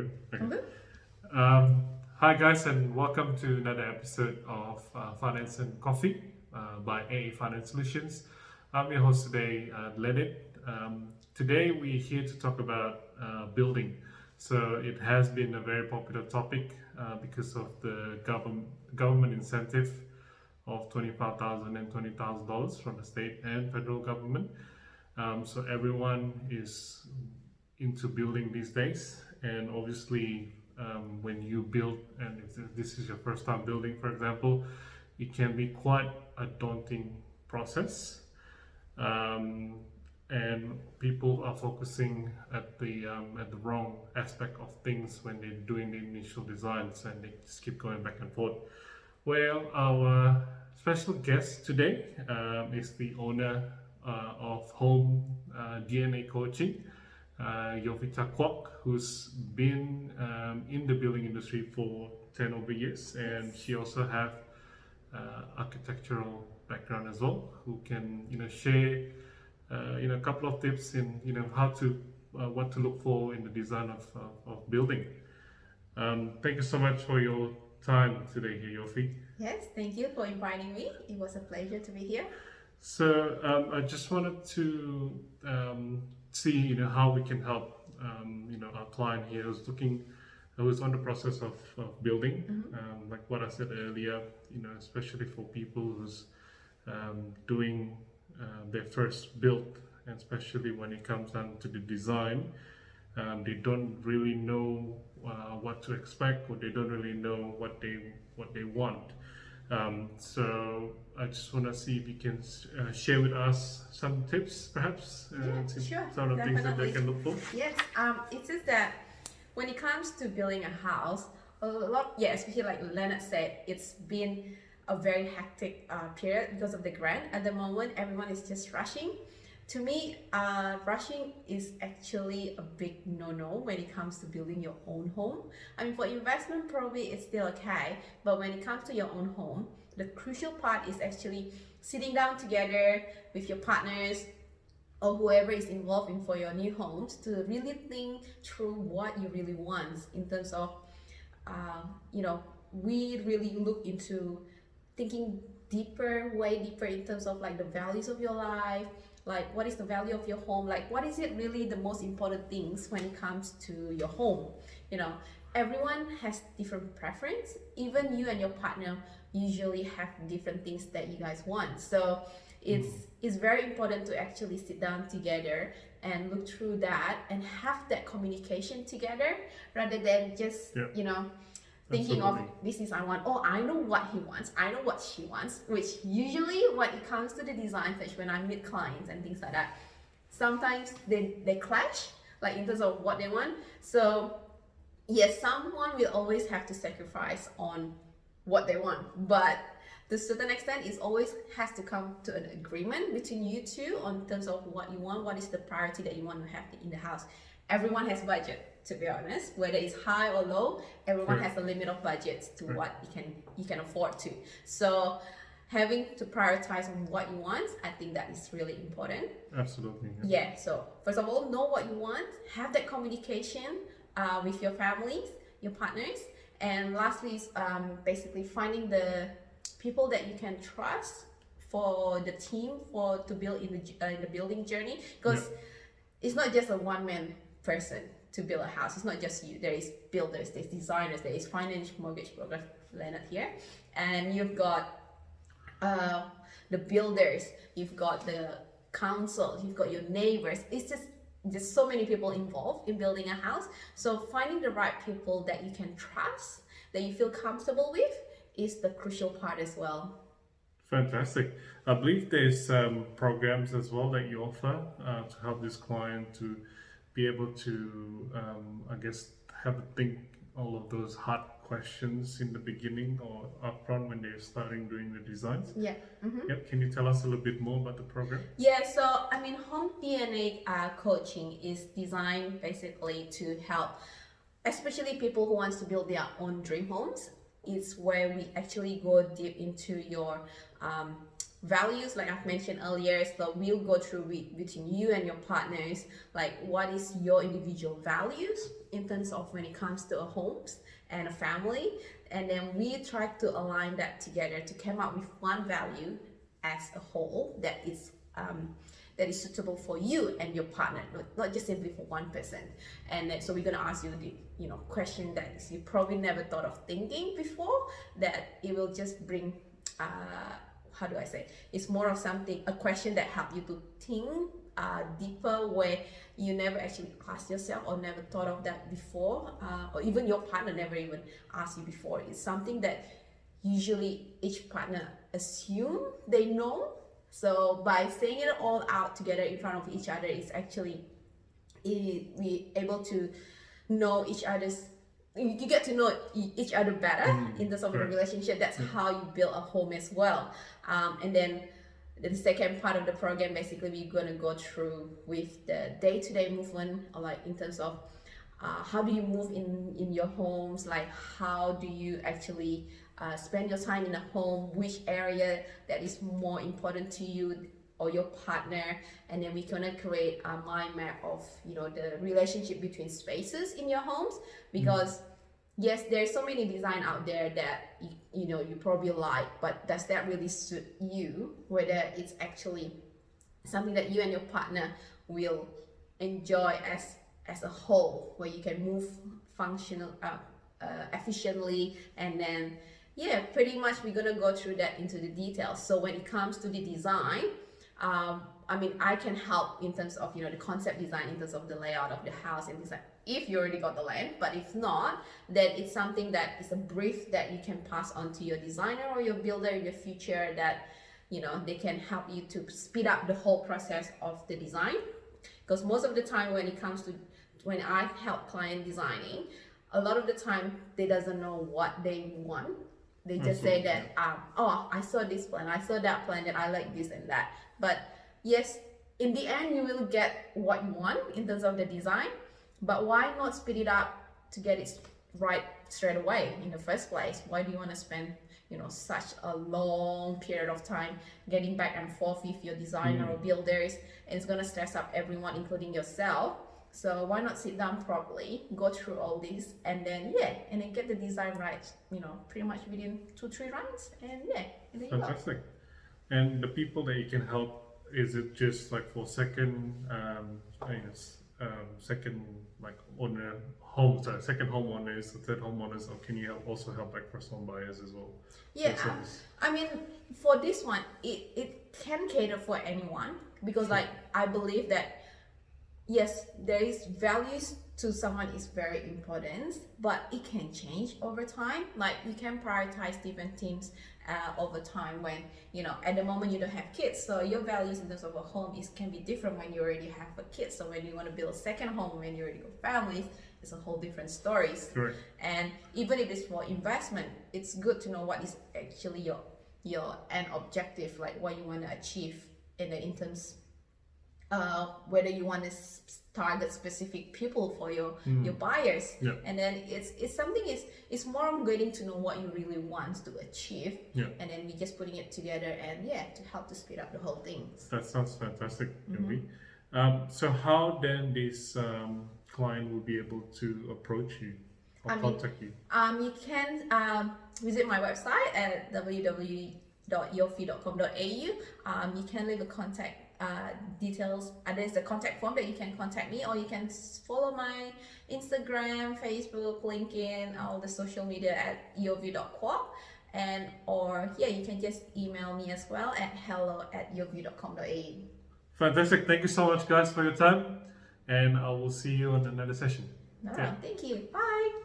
Recording. Okay. Mhm. Hi guys, and welcome to another episode of Finance and Coffee by AA Finance Solutions. I'm your host today, Leonard. Today we're here to talk about building. So it has been a very popular topic because of the government incentive of $25,000 and $20,000 from the state and federal government. So everyone is into building these days, and obviously, when you build, and if this is your first time building, for example, it can be quite a daunting process. Um, and people are focusing at the wrong aspect of things when they're doing the initial designs, and they just keep going back and forth. Well, our special guest today is the owner of Home DNA Coaching, Yovita Kwok, who's been in the building industry for 10 over years, and she also have architectural background as well, who can share a couple of tips in how to what to look for in the design of building. Thank you so much for your time today here, Yofi. Yes, thank you for inviting me. It was a pleasure to be here. So I just wanted to see, how we can help, our client here who's on the process of building. Like what I said earlier, especially for people who's doing their first build, and especially when it comes down to the design, they don't really know what to expect, or they don't really know what they want. So I just want to see if you can share with us some tips, perhaps, Sure, some of the things that they definitely. can look for. Yes, it says that when it comes to building a house, especially like Leonard said, it's been a very hectic period because of the grant. At the moment, everyone is just rushing. To me, rushing is actually a big no-no when it comes to building your own home. I mean, for investment, probably it's still okay, but when it comes to your own home, the crucial part is actually sitting down together with your partners or whoever is involved in for your new homes to really think through what you really want in terms of, uh, you know, we really look into thinking deeper, way deeper in terms of like the values of your life, like what is the value of your home, like what is it really the most important things when it comes to your home. You know, everyone has different preference. Even you and your partner usually have different things that you guys want. So it's very important to actually sit down together and look through that and have that communication together rather than just thinking of this is I want, oh, I know what he wants, I know what she wants, which usually when it comes to the design stage, when I meet clients and things like that, sometimes they clash, like in terms of what they want. So yes, someone will always have to sacrifice on what they want, but to a certain extent, it always has to come to an agreement between you two on terms of what you want, what is the priority that you want to have in the house. Everyone has budget, to be honest, whether it's high or low, everyone has a limit of budgets to what you can afford to. So having to prioritize on what you want, I think that is really important. Absolutely. Yeah, so first of all, know what you want, have that communication with your families, your partners, and lastly is basically finding the people that you can trust for the team to build in the building journey, because it's not just a one-man person to build a house. It's not just you. There is builders, there's designers, there is finance mortgage brokers, Leonard here, and you've got the builders, you've got the council, you've got your neighbors. It's just so many people involved in building a house. So finding the right people that you can trust, that you feel comfortable with, is the crucial part as well. Fantastic. I believe there's programs as well that you offer to help this client to be able to, I guess, have a think all of those hard questions in the beginning or upfront when they're starting doing the designs. Yeah. Yep. Can you tell us a little bit more about the program? Yeah, so I mean, Home DNA coaching is designed basically to help, especially people who wants to build their own dream homes. It's where we actually go deep into your values, like I've mentioned earlier, so we'll go through between you and your partners, like what is your individual values in terms of when it comes to a homes and a family, and then we try to align that together to come up with one value as a whole that is suitable for you and your partner, not just simply for one person. And then, so we're gonna ask you the question that you probably never thought of thinking before, that it will just bring how do I say, it's more of a question that help you to think deeper, where you never actually asked yourself or never thought of that before, or even your partner never even asked you before. It's something that usually each partner assume they know. So by saying it all out together in front of each other, it's actually we able to know each other's. You get to know each other better in terms of the relationship. That's how you build a home as well. And then the second part of the program, basically, we're going to go through with the day-to-day movement, or like in terms of how do you move in your homes, like how do you actually spend your time in a home, which area that is more important to you or your partner, and then we're gonna create a mind map of the relationship between spaces in your homes, because yes, there's so many design out there that you probably like, but does that really suit you? Whether it's actually something that you and your partner will enjoy as a whole, where you can move functional efficiently, and then pretty much we're gonna go through that into the details. So when it comes to the design, I mean, I can help in terms of the concept design, in terms of the layout of the house and design, if you already got the land. But if not, then it's something that is a brief that you can pass on to your designer or your builder in the future, that they can help you to speed up the whole process of the design. Because most of the time when I help client designing, a lot of the time they doesn't know what they want. They just say that oh, I saw this plan, I saw that plan, that I like this and that. But yes, in the end you will get what you want in terms of the design, but why not speed it up to get it right straight away in the first place? Why do you want to spend such a long period of time getting back and forth with your designer or builders, and it's going to stress up everyone, including yourself? So why not sit down properly, go through all this, and then get the design right, pretty much within 2-3 runs, and and there you go. Fantastic. And the people that you can help, is it just like for second owner homes, second homeowners, third homeowners, or can you also help like first home buyers as well? I mean, for this one, it can cater for anyone, because I believe that yes, there is values to someone is very important, but it can change over time. Like you can prioritize different things over time when at the moment you don't have kids, so your values in terms of a home can be different when you already have a kid. So when you want to build a second home, when you already got families, it's a whole different stories. Correct. And even if it's for investment, it's good to know what is actually your end objective, like what you want to achieve in terms whether you want to target specific people for your buyers. And then it's something it's more of getting to know what you really want to achieve, and then we just putting it together and to help to speed up the whole thing. That sounds fantastic, Yovi. So how then this client will be able to approach you or contact you? You can visit my website at www.yofi.com.au. You can leave a contact details, and there's a contact form that you can contact me, or you can follow my Instagram, Facebook, LinkedIn, all the social media at Yovita Kwok, or you can just email me as well at hello@yovi.com.au. Fantastic. Thank you so much, guys, for your time, and I will see you on another session. Thank you. Bye.